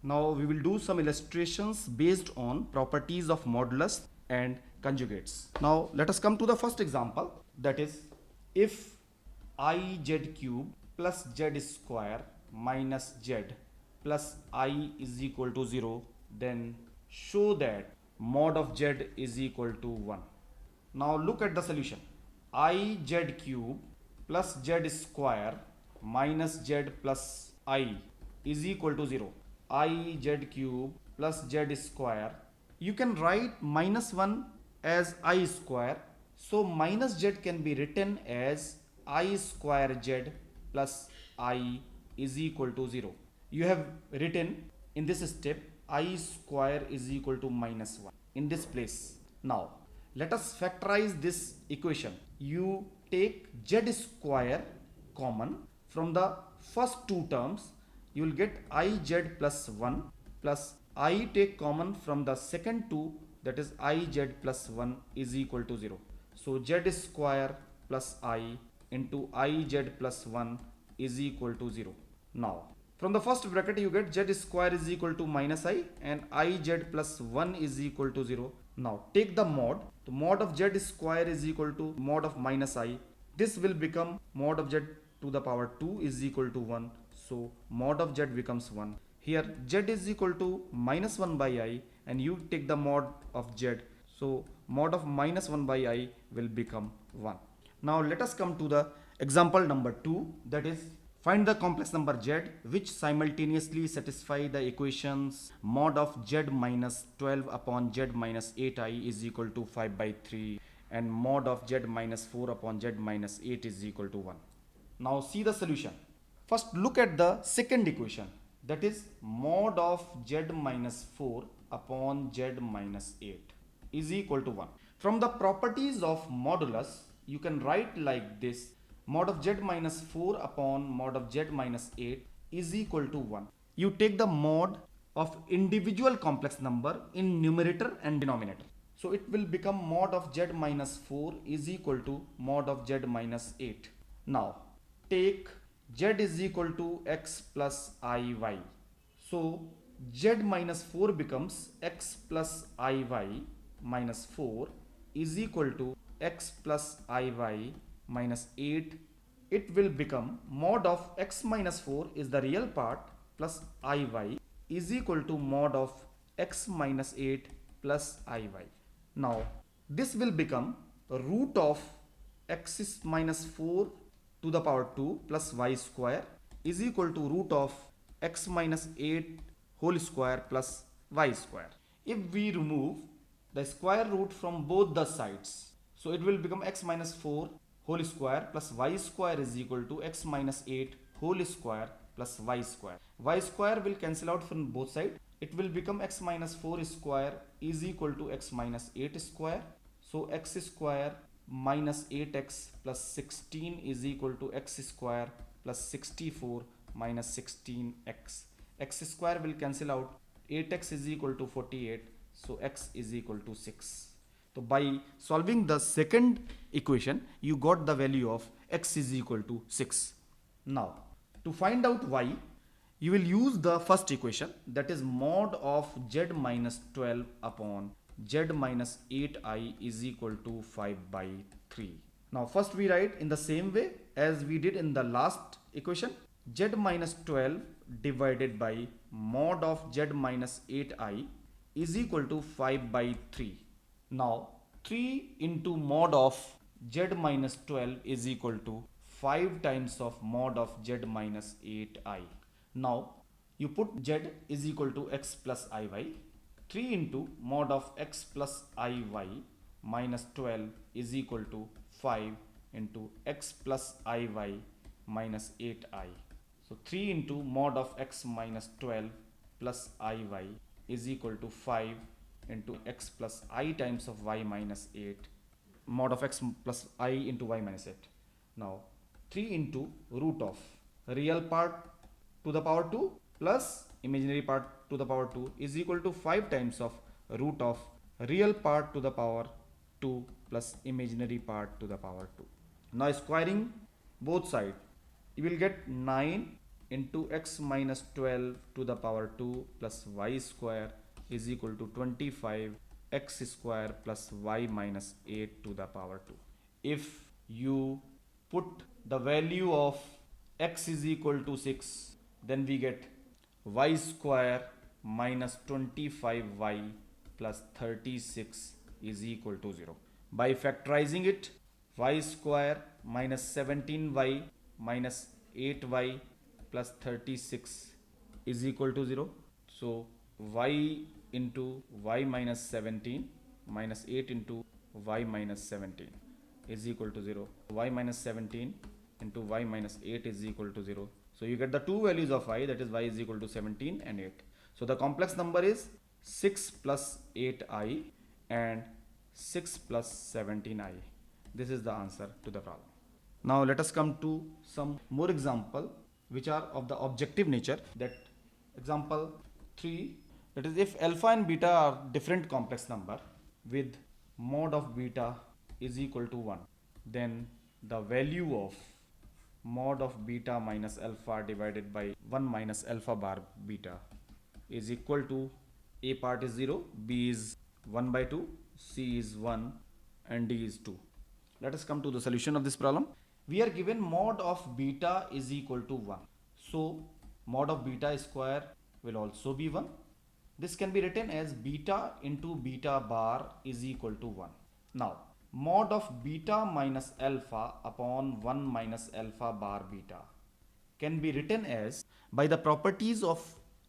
Now we will do some illustrations based on properties of modulus and conjugates. Now let us come to the first example, that is, if I z cube plus z square minus z plus I is equal to 0, then show that mod of z is equal to 1. Now look at the solution. I z cube plus z square minus z plus I is equal to 0. I z cube plus z square. You can write minus 1 as I square. So minus z can be written as I square z plus I is equal to 0. You have written in this step I square is equal to minus 1 in this place. Now let us factorize this equation. You take z square common from the first two terms. You will get iz plus 1 plus I take common from the second two, that is iz plus 1 is equal to 0. So z square plus I into iz plus 1 is equal to 0. Now from the first bracket you get z square is equal to minus I and iz plus 1 is equal to 0. Now take the mod. The mod of z square is equal to mod of minus I. This will become mod of z to the power 2 is equal to 1. So mod of z becomes 1. Here z is equal to minus 1 by I and you take the mod of z. So mod of minus 1 by I will become 1. Now let us come to the example number 2, that is, find the complex number z which simultaneously satisfy the equations mod of z minus 12 upon z minus 8I is equal to 5 by 3 and mod of z minus 4 upon z minus 8 is equal to 1. Now see the solution. First look at the second equation, that is mod of z minus 4 upon z minus 8 is equal to 1. From the properties of modulus you can write like this: mod of z minus 4 upon mod of z minus 8 is equal to 1. You take the mod of individual complex number in numerator and denominator. So it will become mod of z minus 4 is equal to mod of z minus 8. Now take z is equal to x plus iy. So z minus 4 becomes x plus iy minus 4 is equal to x plus iy minus 8. It will become mod of x minus 4 is the real part plus iy is equal to mod of x minus 8 plus iy. Now this will become root of x minus 4 to the power 2 plus y square is equal to root of x minus 8 whole square plus y square. If we remove the square root from both the sides, so it will become x minus 4 whole square plus y square is equal to x minus 8 whole square plus y square. Y square will cancel out from both sides. It will become x minus 4 square is equal to x minus 8 square. So x square minus 8x plus 16 is equal to x square plus 64 minus 16x. X square will cancel out. 8x is equal to 48. So x is equal to 6. So by solving the second equation, you got the value of x is equal to 6. Now, to find out y, you will use the first equation, that is mod of z minus 12 upon z minus 8I is equal to 5 by 3. Now first we write in the same way as we did in the last equation, z minus 12 divided by mod of z minus 8I is equal to 5 by 3. Now 3 into mod of z minus 12 is equal to 5 times of mod of z minus 8I. Now you put z is equal to x plus iy. 3 into mod of x plus iy minus 12 is equal to 5 into x plus iy minus 8I. So 3 into mod of x minus 12 plus iy is equal to 5 into x plus I times of y minus 8, mod of x plus I into y minus 8. Now 3 into root of real part to the power 2 plus imaginary part to the power 2 is equal to 5 times of root of real part to the power 2 plus imaginary part to the power 2. Now squaring both sides, you will get 9 into x minus 12 to the power 2 plus y square is equal to 25 x square plus y minus 8 to the power 2. If you put the value of x is equal to 6, then we get y square minus 25y plus 36 is equal to 0. By factorizing it, y square minus 17y minus 8y plus 36 is equal to 0. So y into y minus 17 minus 8 into y minus 17 is equal to 0. Y minus 17 into y minus 8 is equal to 0. So you get the two values of y, that is y is equal to 17 and 8. So the complex number is 6 plus 8i and 6 plus 17i. This is the answer to the problem. Now let us come to some more example which are of the objective nature. That example 3, that is, if alpha and beta are different complex number with mod of beta is equal to 1, then the value of mod of beta minus alpha divided by 1 minus alpha bar beta is equal to, a part is 0, b is 1 by 2, c is 1 and d is 2. Let us come to the solution of this problem. We are given mod of beta is equal to 1. So mod of beta square will also be 1. This can be written as beta into beta bar is equal to 1. Now mod of beta minus alpha upon 1 minus alpha bar beta can be written as, by the properties of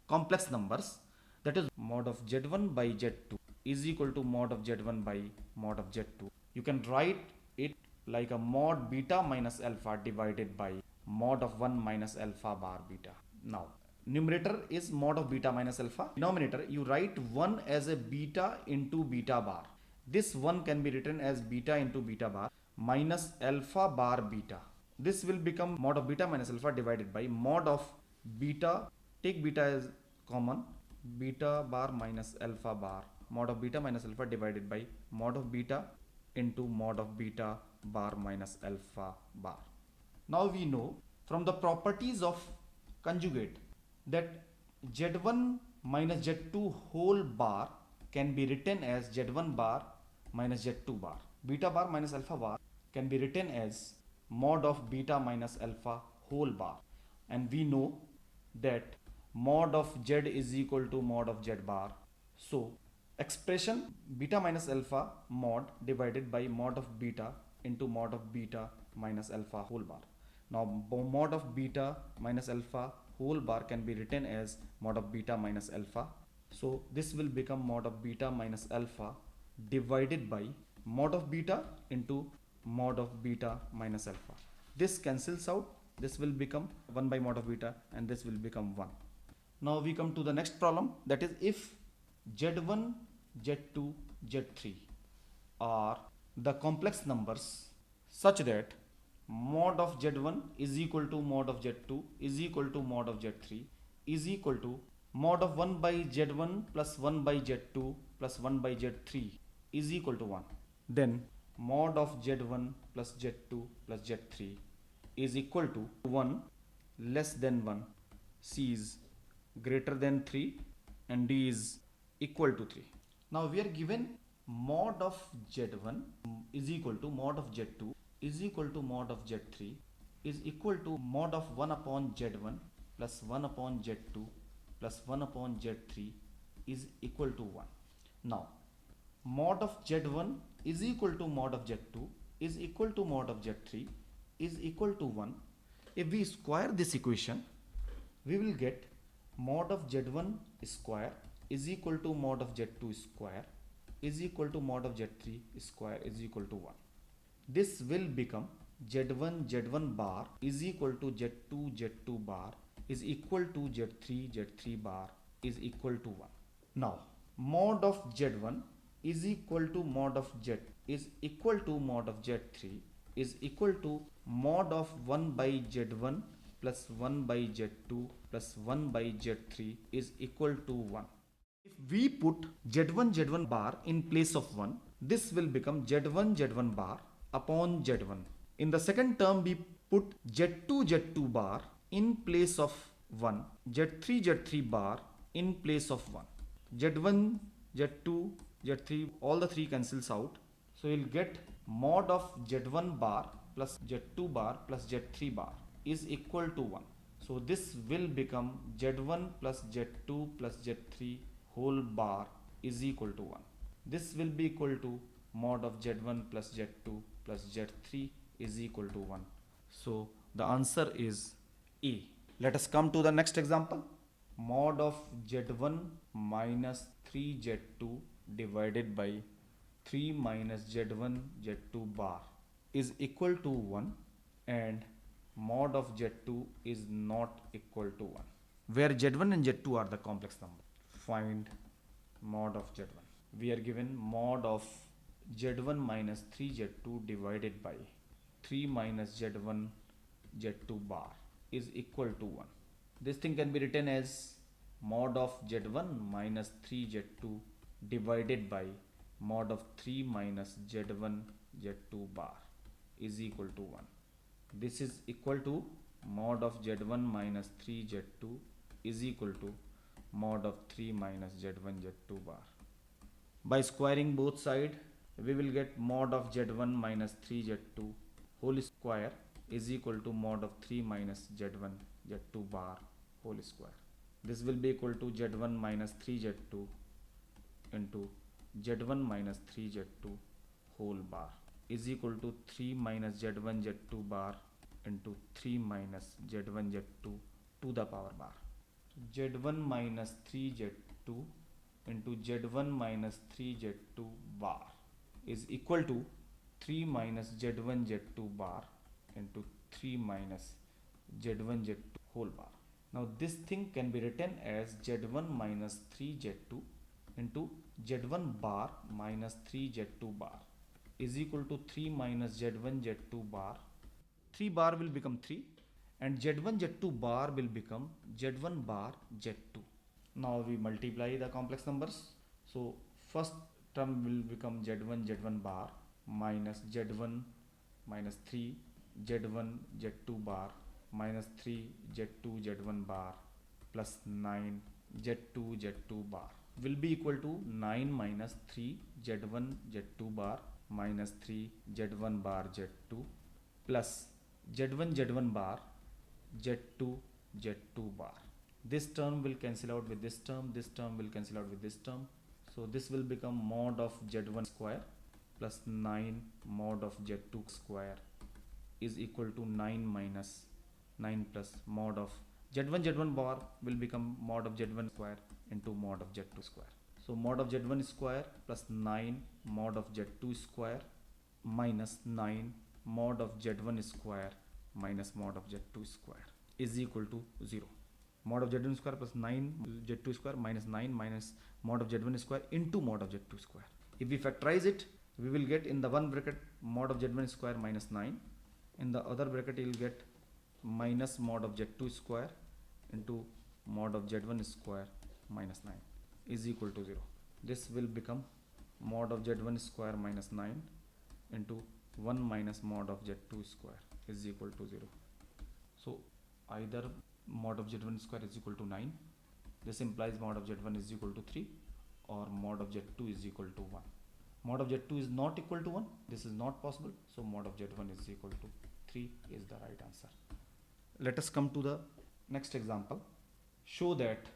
complex numbers, that is mod of z1 by z2 is equal to mod of z1 by mod of z2. You can write it like a mod beta minus alpha divided by mod of 1 minus alpha bar beta. Now numerator is mod of beta minus alpha. Denominator, you write 1 as a beta into beta bar. This 1 can be written as beta into beta bar minus alpha bar beta. This will become mod of beta minus alpha divided by mod of beta, take beta as common, beta bar minus alpha bar, mod of beta minus alpha divided by mod of beta into mod of beta bar minus alpha bar. Now we know from the properties of conjugate that z1 minus z2 whole bar can be written as z1 bar minus z2 bar. Beta bar minus alpha bar can be written as mod of beta minus alpha whole bar. And we know that mod of z is equal to mod of z bar. So expression beta minus alpha mod divided by mod of beta into mod of beta minus alpha whole bar. Now mod of beta minus alpha whole bar can be written as mod of beta minus alpha. So this will become mod of beta minus alpha divided by mod of beta into mod of beta minus alpha. This cancels out. This will become 1 by mod of beta and this will become 1. Now we come to the next problem, that is, if z1, z2, z3 are the complex numbers such that mod of z1 is equal to mod of z2 is equal to mod of z3 is equal to mod of 1 by z1 plus 1 by z2 plus 1 by z3 is equal to 1. Then mod of z1 plus z2 plus z3 is equal to 1 less than 1, c is greater than 3 and d is equal to 3. Now we are given mod of z1 is equal to mod of z2 is equal to mod of z3 is equal to mod of 1 upon z1 plus 1 upon z2 plus 1 upon z3 is equal to 1. Now mod of z1 is equal to mod of z2 is equal to mod of z3 is equal to 1. If we square this equation, we will get mod of z1 square is equal to mod of z2 square is equal to mod of z3 square is equal to 1. This will become z1 z1 bar is equal to z2 z2 bar is equal to z3 z3 bar is equal to 1. Now mod of z1 is equal to mod of z is equal to mod of z3 is equal to mod of 1 by z1 plus 1 by z2 plus 1 by z3 is equal to 1. If we put z1 z1 bar in place of 1, this will become z1 z1 bar upon z1. In the second term, we put z2 z2 bar in place of 1, Z3 Z3 bar in place of 1. Z1 Z2 Z3, all the three cancels out. So you'll get mod of Z1 bar plus Z2 bar plus Z3 bar is equal to 1. So this will become Z1 plus Z2 plus Z3 whole bar is equal to 1. This will be equal to mod of Z1 plus Z2 plus Z3 is equal to 1. So the answer is A. Let us come to the next example. Mod of Z1 minus 3Z2 divided by 3 minus Z1 Z2 bar is equal to 1 and mod of Z2 is not equal to 1. Where Z1 and Z2 are the complex number. Find mod of Z1. We are given mod of Z1 minus 3Z2 divided by 3 minus Z1 Z2 bar is equal to 1. This thing can be written as mod of Z1 minus 3Z2 divided by mod of 3 minus Z1 Z2 bar is equal to 1. This is equal to mod of Z1 minus 3Z2 is equal to mod of 3 minus Z1 Z2 bar. By squaring both sides, we will get mod of Z1 minus 3Z2 whole square is equal to mod of 3 minus Z1 Z2 bar whole square. This will be equal to Z1 minus 3Z2 into Z1 minus 3Z2 whole bar is equal to 3 minus Z1 Z2 bar into 3 minus Z1 Z2 to the power bar. Z1 minus 3Z2 into Z1 minus 3Z2 bar is equal to 3 minus Z1 Z2 bar into 3 minus Z1 Z2 whole bar. Now this thing can be written as Z1 minus 3Z2 into Z1 bar minus 3Z2 bar is equal to 3 minus Z1 Z2 bar. 3 bar will become 3 and Z1 Z2 bar will become Z1 bar Z2. Now we multiply the complex numbers. So first term will become Z1 Z1 bar minus Z1 minus 3 Z1 Z2 bar minus 3 Z2 Z1 bar plus 9 Z2 Z2 bar will be equal to 9 minus 3 Z1 Z2 bar minus 3 Z1 bar Z2 plus Z1 Z1 bar Z2 Z2 bar. This term will cancel out with this term will cancel out with this term. So this will become mod of Z1 square plus 9 mod of Z2 square is equal to 9 minus 9 plus mod of Z1 Z1 bar will become mod of Z1 square into mod of Z2 square. So mod of Z1 square plus 9 mod of Z2 square minus 9 mod of Z1 square minus mod of Z2 square is equal to 0. Mod of Z1 square plus 9 Z2 square minus 9 minus mod of Z1 square into mod of Z2 square. If we factorize it, we will get in the one bracket mod of Z1 square minus 9. In the other bracket, you will get minus mod of Z2 square into mod of Z1 square minus 9 is equal to 0. This will become mod of Z1 square minus 9 into 1 minus mod of Z2 square is equal to 0. So either mod of Z1 square is equal to 9. This implies mod of Z1 is equal to 3 or mod of Z2 is equal to 1. Mod of Z2 is not equal to 1. This is not possible. So mod of Z1 is equal to 3 is the right answer. Let us come to the next example. Show that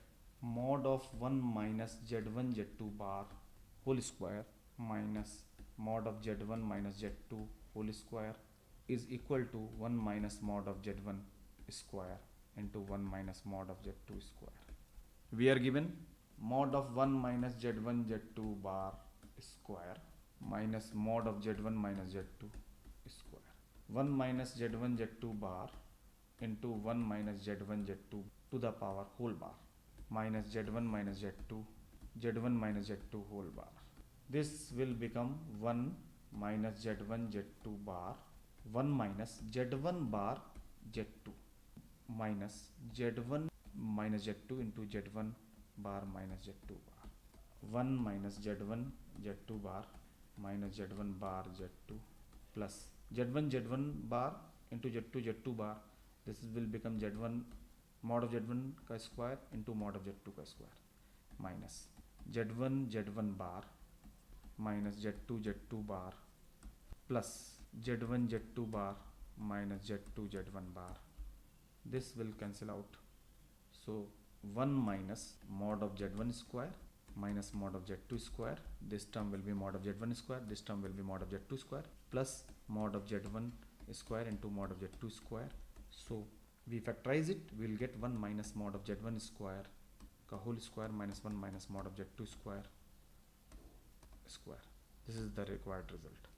mod of 1 minus Z1 Z2 bar whole square minus mod of Z1 minus Z2 whole square is equal to 1 minus mod of Z1 square into 1 minus mod of Z2 square. We are given mod of 1 minus Z1 Z2 bar square minus mod of Z1 minus Z2 square. 1 minus Z1 Z2 bar into 1 minus Z1 Z2 to the power whole bar minus Z1 minus Z2 Z1 minus Z2 whole bar. This will become 1 minus Z1 Z2 bar 1 minus Z1 bar Z2 minus Z1 minus Z2 into Z1 bar minus Z2 bar 1 minus Z1 Z2 bar minus Z1 bar Z2 plus Z1 Z1 bar into Z2 Z2 bar. This will become Z1 mod of z1 का square into mod of z2 का square minus z1 bar minus z2 bar plus z2 bar minus z1 bar. This will cancel out. So 1 minus mod of z1 square minus mod of z2 square. This term will be mod of z1 square. This term will be mod of z2 square plus mod of z1 square into mod of z2 square. So we factorize it. We will get 1 minus mod of z1 square ka whole square minus 1 minus mod of z2 square. This is the required result.